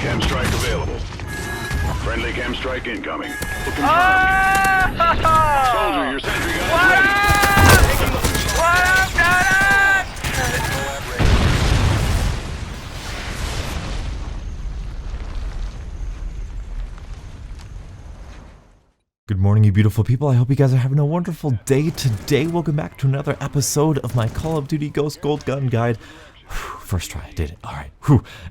Chem strike available. Friendly chem strike incoming. Soldier, your sentry gun is ready. What up, Dennis? Good morning, you beautiful people. I hope you guys are having a wonderful day today. Welcome back to another episode of my Call of Duty Ghost Gold Gun Guide. First try, I did it. Alright.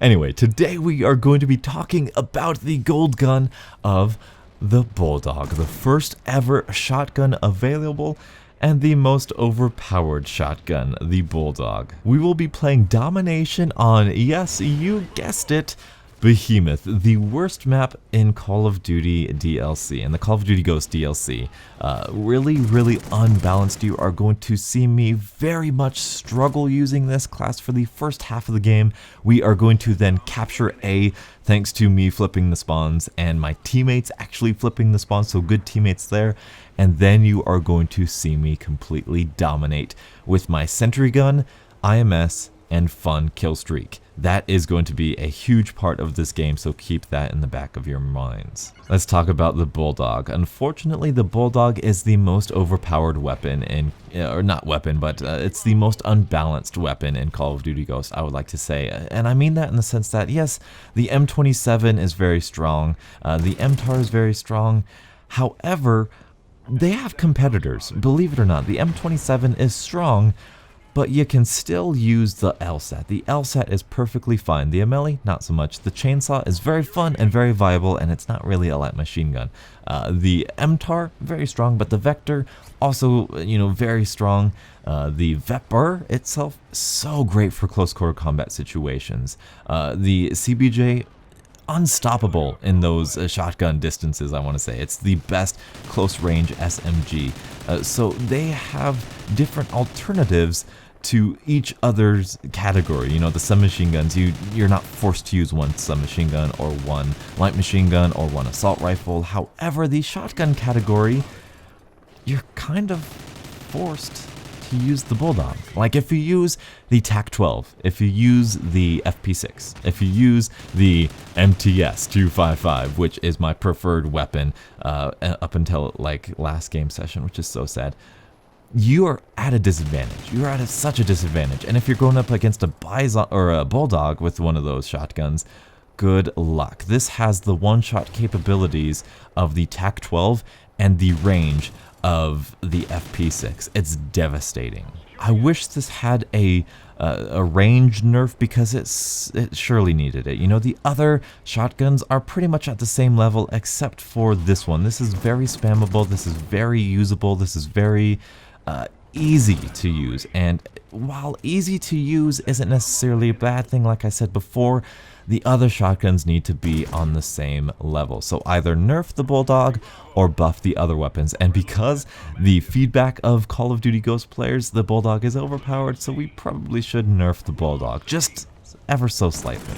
Anyway, today we are going to be talking about the gold gun of the Bulldog, the first ever shotgun available and the most overpowered shotgun, the Bulldog. We will be playing Domination on, yes, you guessed it, Behemoth, the worst map in Call of Duty DLC, and the Call of Duty Ghost DLC. Really unbalanced. You are going to see me very much struggle using this class for the first half of the game. We are going to then capture A, thanks to me flipping the spawns and my teammates actually flipping the spawns, so good teammates there. And then you are going to see me completely dominate with my sentry gun, IMS, and fun kill streak. That is going to be a huge part of this game, so keep that in the back of your minds. Let's talk about the Bulldog. Unfortunately, the Bulldog is the most overpowered weapon in, or not weapon, but it's the most unbalanced weapon in Call of Duty Ghost, I would like to say. And I mean that in the sense that, yes, the M27 is very strong, the MTAR is very strong, however, they have competitors. Believe it or not, the M27 is strong, but you can still use the LSAT. The LSAT is perfectly fine. The MLE, not so much. The chainsaw is very fun and very viable, and it's not really a light machine gun. The MTAR, very strong, but the Vector, also, very strong. The Vepr itself, so great for close quarter combat situations. The CBJ, unstoppable in those shotgun distances, I want to say. It's the best close range SMG. So they have different alternatives to each other's category. The submachine guns, you're not forced to use one submachine gun or one light machine gun or one assault rifle. However, the shotgun category, you're kind of forced to use the Bulldog. Like if you use the TAC-12, if you use the FP6, if you use the MTS-255, which is my preferred weapon up until like last game session, which is so sad, you are at a disadvantage. You are at such a disadvantage. And if you're going up against a Bison or a Bulldog with one of those shotguns, good luck. This has the one-shot capabilities of the TAC-12 and the range of the FP6. It's devastating. I wish this had a range nerf because it surely needed it. The other shotguns are pretty much at the same level except for this one. This is very spammable. This is very usable. This is very easy to use. And while easy to use isn't necessarily a bad thing, like I said before, the other shotguns need to be on the same level. So either nerf the Bulldog or buff the other weapons. And because the feedback of Call of Duty Ghost players, the Bulldog is overpowered, so we probably should nerf the Bulldog, just ever so slightly.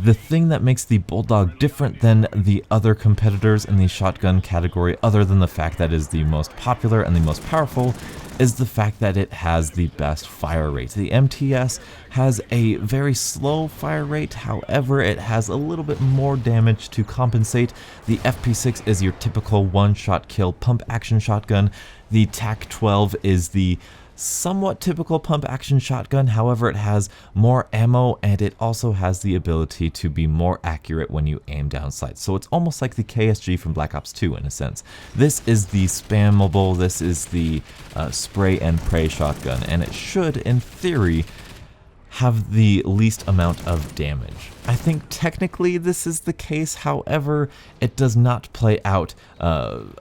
The thing that makes the Bulldog different than the other competitors in the shotgun category, other than the fact that it is the most popular and the most powerful, is the fact that it has the best fire rate. The MTS has a very slow fire rate, however it has a little bit more damage to compensate. The FP6 is your typical one-shot kill pump action shotgun. The TAC-12 is the somewhat typical pump action shotgun, however it has more ammo and it also has the ability to be more accurate when you aim down sights. So it's almost like the KSG from Black Ops 2 in a sense. This is the spammable, this is the spray and pray shotgun, and it should, in theory, have the least amount of damage. I think technically this is the case, however, it does not play out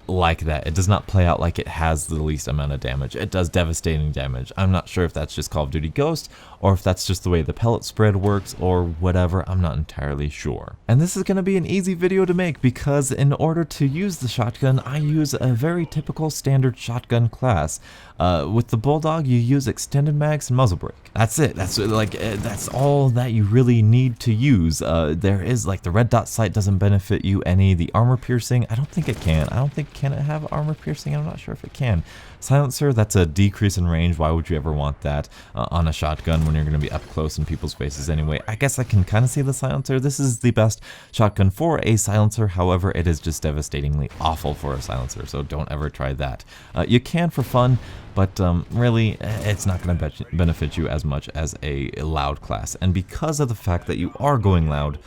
like that. It does not play out like it has the least amount of damage. It does devastating damage. I'm not sure if that's just Call of Duty Ghost, or if that's just the way the pellet spread works, or whatever. I'm not entirely sure. And this is going to be an easy video to make, because in order to use the shotgun, I use a very typical standard shotgun class. With the Bulldog, you use extended mags and muzzle brake. That's it. That's like that's all that you really need to use. There is like the red dot sight doesn't benefit you any. The armor piercing, I don't think it can. I don't think, can it have armor piercing? I'm not sure if it can. Silencer, that's a decrease in range. Why would you ever want that on a shotgun when you're going to be up close in people's faces anyway? I guess I can kind of see the silencer. This is the best shotgun for a silencer. However, it is just devastatingly awful for a silencer, so don't ever try that. You can for fun, but really it's not going to benefit you as much as a loud class. And because of the fact that you are going loud,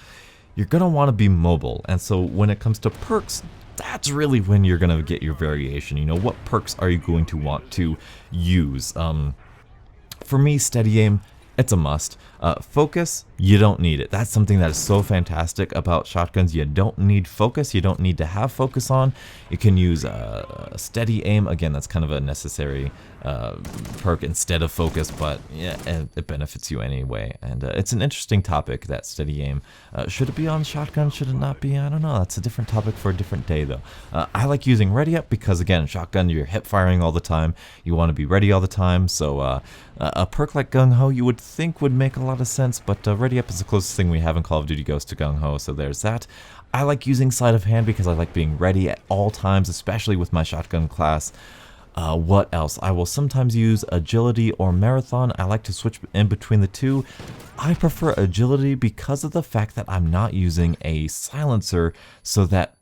you're going to want to be mobile. And so when it comes to perks, that's really when you're going to get your variation. You know, what perks are you going to want to use? For me, steady aim, it's a must. Focus, you don't need it. That's something that is so fantastic about shotguns. You don't need focus. You don't need to have focus on. You can use steady aim. Again, that's kind of a necessary perk instead of focus, but yeah, it benefits you anyway. And it's an interesting topic, that steady aim. Should it be on shotgun? Should it not be? I don't know. That's a different topic for a different day, though. I like using ready up because, again, shotgun, you're hip firing all the time. You want to be ready all the time. So a perk like Gung Ho, you would think would make a lot of sense, but ready up is the closest thing we have in Call of Duty Ghost to Gung Ho, so there's that. I like using sleight of hand because I like being ready at all times, especially with my shotgun class. What else? I will sometimes use agility or marathon. I like to switch in between the two. I prefer agility because of the fact that I'm not using a silencer, so that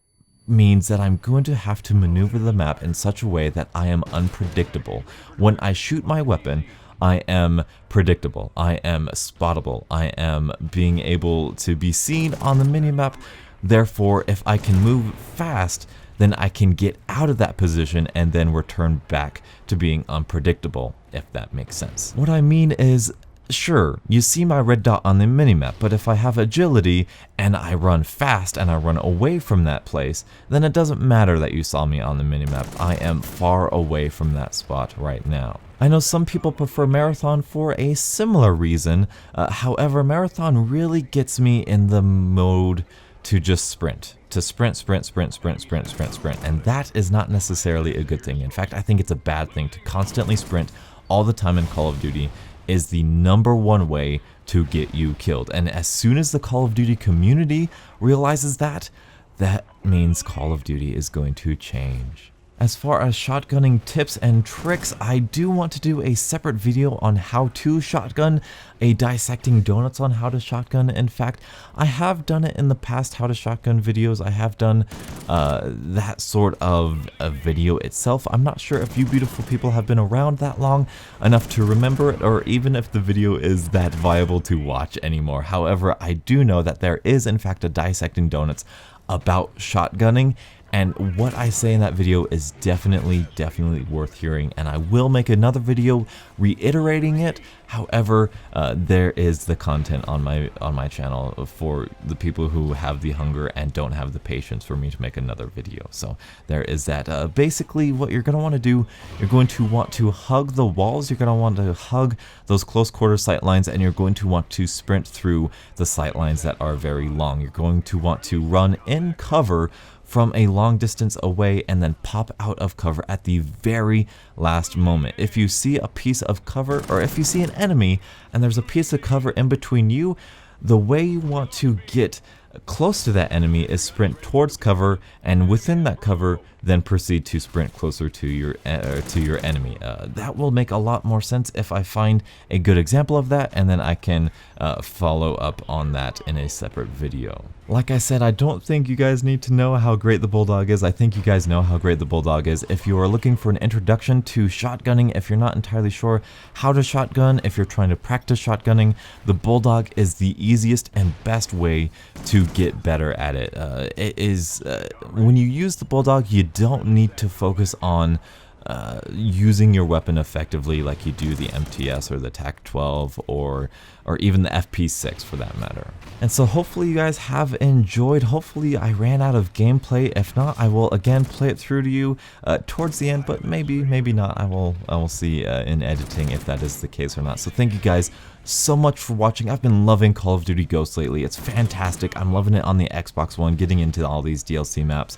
means that I'm going to have to maneuver the map in such a way that I am unpredictable. When I shoot my weapon, I am predictable, I am spottable, I am being able to be seen on the minimap. Therefore, if I can move fast, then I can get out of that position and then return back to being unpredictable, if that makes sense. What I mean is, sure, you see my red dot on the minimap, but if I have agility and I run fast and I run away from that place, then it doesn't matter that you saw me on the minimap. I am far away from that spot right now. I know some people prefer Marathon for a similar reason. However, Marathon really gets me in the mode to just sprint. To sprint, and that is not necessarily a good thing. In fact, I think it's a bad thing to constantly sprint all the time in Call of Duty. Is the #1 way to get you killed. And as soon as the Call of Duty community realizes that, that means Call of Duty is going to change. As far as shotgunning tips and tricks, I do want to do a separate video on how to shotgun, a dissecting donuts on how to shotgun. In fact, I have done it in the past, how to shotgun videos. I have done that sort of a video itself. I'm not sure if you beautiful people have been around that long enough to remember it, or even if the video is that viable to watch anymore. However, I do know that there is in fact a dissecting donuts about shotgunning. And what I say in that video is definitely worth hearing, and I will make another video reiterating it. However, there is the content on my channel for the people who have the hunger and don't have the patience for me to make another video. So there is that. Basically, what you're going to want to do, you're going to want to hug the walls, you're going to want to hug those close quarter sight lines, and you're going to want to sprint through the sight lines that are very long. You're going to want to run in cover from a long distance away and then pop out of cover at the very last moment. If you see a piece of cover, or if you see an enemy and there's a piece of cover in between you, the way you want to get close to that enemy is sprint towards cover, and within that cover then proceed to sprint closer to your enemy. That will make a lot more sense if I find a good example of that, and then I can follow up on that in a separate video. Like I said, I don't think you guys need to know how great the Bulldog is. I think you guys know how great the Bulldog is. If you are looking for an introduction to shotgunning, if you're not entirely sure how to shotgun, if you're trying to practice shotgunning, the Bulldog is the easiest and best way to get better at it. It is when you use the Bulldog, you don't need to focus on using your weapon effectively like you do the MTS or the TAC-12 or even the FP6 for that matter. And so hopefully you guys have enjoyed. Hopefully I ran out of gameplay. If not, I will again play it through to you towards the end, but maybe not. I will see in editing if that is the case or not. So thank you guys so much for watching. I've been loving Call of Duty Ghosts lately. It's fantastic. I'm loving it on the Xbox One, getting into all these DLC maps.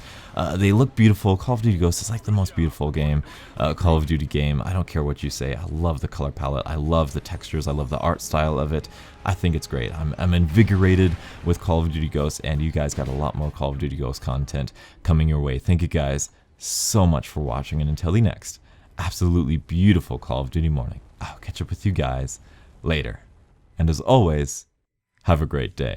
They look beautiful. Call of Duty Ghosts is like the most beautiful game, Call of Duty game. I don't care what you say. I love the color palette. I love the textures. I love the art style of love it. I think it's great. I'm invigorated with Call of Duty Ghosts, and you guys got a lot more Call of Duty Ghosts content coming your way. Thank you guys so much for watching, and until the next absolutely beautiful Call of Duty morning, I'll catch up with you guys later. And as always, have a great day.